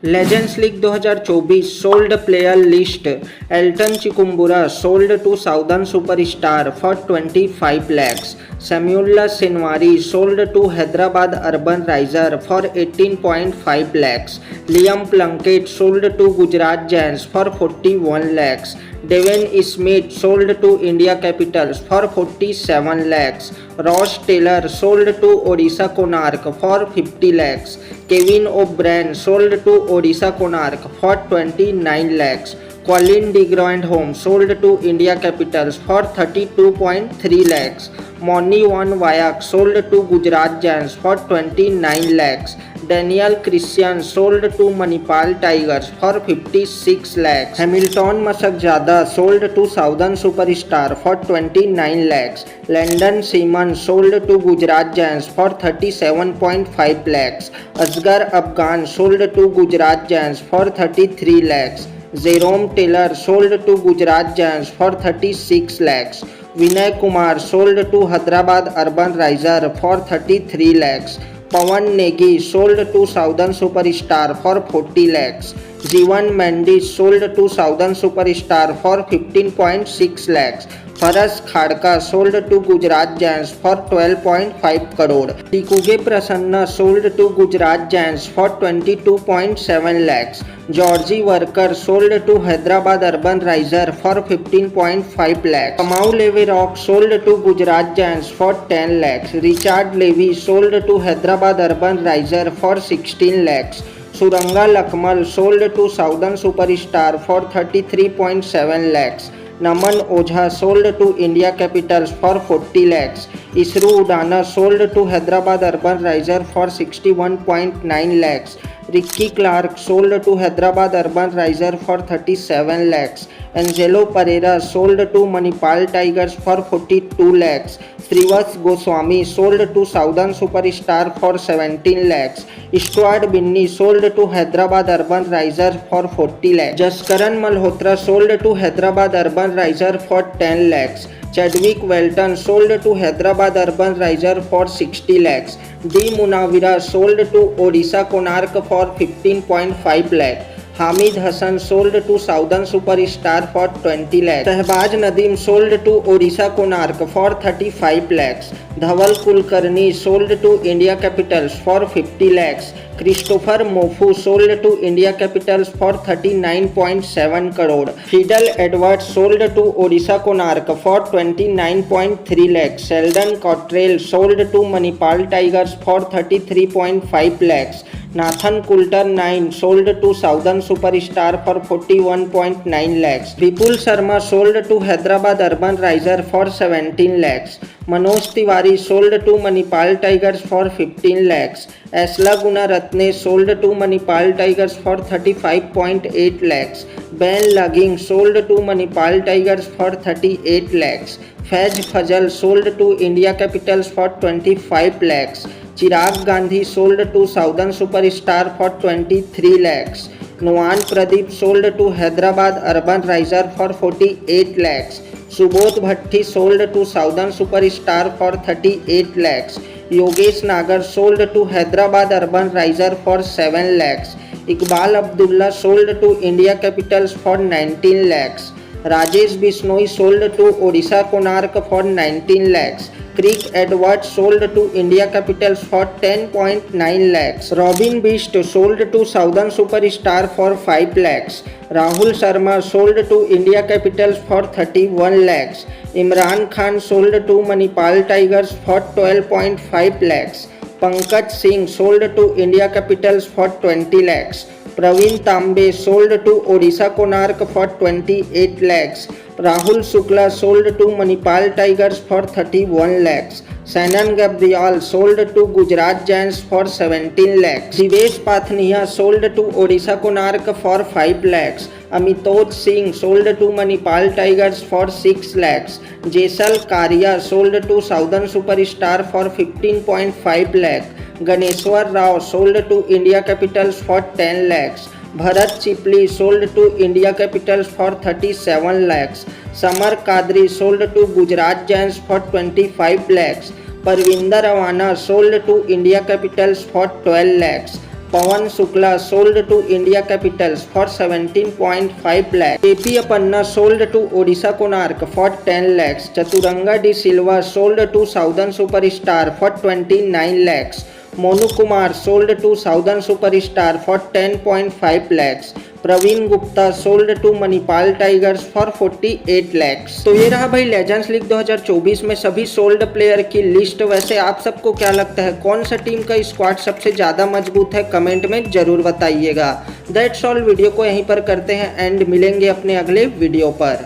Legends League 2024 sold player list. Elton Chikumbura sold to Southern Superstar for 25 lakhs. Samulla Sinwari sold to Hyderabad Urban Riser for 18.5 lakhs. Liam Plunkett sold to Gujarat Giants for 41 lakhs. Devin Smith sold to India Capitals for 47 lakhs. Ross Taylor sold to Odisha Konark for 50 lakhs. Kevin O'Brien sold to Odisha Konark for 29 lakhs. Colin de Grandhomme sold to India Capitals for 32.3 lakhs. Moni Van Vayak sold to Gujarat Giants for 29 lakhs. Daniel Christian sold to Manipal Tigers for 56 lakhs. Hamilton Masakzada sold to Southern Superstar for 29 lakhs. Landon Simmons sold to Gujarat Giants for 37.5 lakhs. Asghar Afghan sold to Gujarat Giants for 33 lakhs. Jerome Taylor sold to Gujarat Giants for 36 lakhs. Vinay Kumar sold to Hyderabad Urban Riser for 33 lakhs. Pawan Negi sold to Southern Superstar for 40 lakhs. Jeevan Mendes sold to Southern Superstar for 15.6 lakhs. Faraz Khadka sold to Gujarat Giants for 12.5 crore. Tikuge Prasanna sold to Gujarat Giants for 22.7 lakhs. Georgie Worker sold to Hyderabad Urban Riser for 15.5 lakhs. Kamau Leverock sold to Gujarat Giants for 10 lakhs. Richard Levy sold to Hyderabad Urban Riser for 16 lakhs. Suranga Lakmal sold to Southern Superstar for 33.7 lakhs. Naman Ojha sold to India Capitals for 40 lakhs. Isru Udana sold to Hyderabad Urban Riser for 61.9 lakhs. Ricky Clark sold to Hyderabad Urban Riser for 37 lakhs. Angelo Pereira sold to Manipal Tigers for 42 lakhs. Srivas Goswami sold to Southern Superstar for 17 lakhs. Stuart Binney sold to Hyderabad Urban Riser for 40 lakhs. Jaskaran Malhotra sold to Hyderabad Urban Riser for 10 lakhs. Chadwick Welton sold to Hyderabad Urban Riser for 60 lakhs. D. Munawira sold to Odisha Konark for 15.5 lakhs. Hamid Hassan sold to Southern Superstar for 20 lakhs. Shahbaz Nadeem sold to Odisha Konark for 35 lakhs. Dhaval Kulkarni sold to India Capitals for 50 lakhs. Christopher Mofu sold to India Capitals for 39.7 crore. Fidel Edwards sold to Odisha Konark for 29.3 lakhs. Sheldon Cottrell sold to Manipal Tigers for 33.5 lakhs. Nathan Coulter 9 sold to Southern Superstar for 41.9 lakhs. Vipul Sharma sold to Hyderabad Urban Riser for 17 lakhs. Manoj Tiwari sold to Manipal Tigers for 15 lakhs. Asla Gunaratne sold to Manipal Tigers for 35.8 lakhs. Ben Lagging sold to Manipal Tigers for 38 lakhs. Faiz Fazal sold to India Capitals for 25 lakhs. Chirag Gandhi sold to Southern Superstar for 23 lakhs. Nuwan Pradeep sold to Hyderabad Urban Riser for 48 lakhs. Subodh Bhatti sold to Southern Superstar for 38 lakhs. Yogesh Nagar sold to Hyderabad Urban Riser for 7 lakhs. Iqbal Abdullah sold to India Capitals for 19 lakhs. Rajesh Bishnoi sold to Odisha Konark for 19 lakhs. Crick Edwards sold to India Capitals for 10.9 lakhs. Robin Beast sold to Southern Superstar for 5 lakhs. Rahul Sharma sold to India Capitals for 31 lakhs. Imran Khan sold to Manipal Tigers for 12.5 lakhs. Pankaj Singh sold to India Capitals for 20 lakhs. Praveen Tambe sold to Odisha Konark for 28 lakhs. Rahul Shukla sold to Manipal Tigers for 31 lakhs. Shannon Gabriel sold to Gujarat Giants for 17 lakhs. Divesh Pathniya sold to Odisha Konark for 5 lakhs. Amitoj Singh sold to Manipal Tigers for 6 lakhs. Jaisal Karia sold to Southern Superstar for 15.5 lakhs. Ganeshwar Rao sold to India Capitals for 10 lakhs. Bharat Chipli sold to India Capitals for 37 lakhs. Samar Kadri sold to Gujarat Giants for 25 lakhs. Parvinder Awana sold to India Capitals for 12 lakhs. Pawan Shukla sold to India Capitals for 17.5 lakhs. KP Appanna sold to Odisha Konark for 10 lakhs. Chaturanga De Silva sold to Southern Superstar for 29 lakhs. Monu Kumar sold to Southern Superstar for 10.5 lakhs. Praveen Gupta sold to Manipal Tigers for 48 lakhs। तो ये रहा भाई legends league 2024 में सभी sold player की list. वैसे आप सबको क्या लगता है कौन सा टीम का स्क्वाड सबसे ज़्यादा मजबूत है, कमेंट में ज़रूर बताइएगा। दैट्स ऑल, वीडियो को यहीं पर करते हैं एंड मिलेंगे अपने अगले वीडियो पर।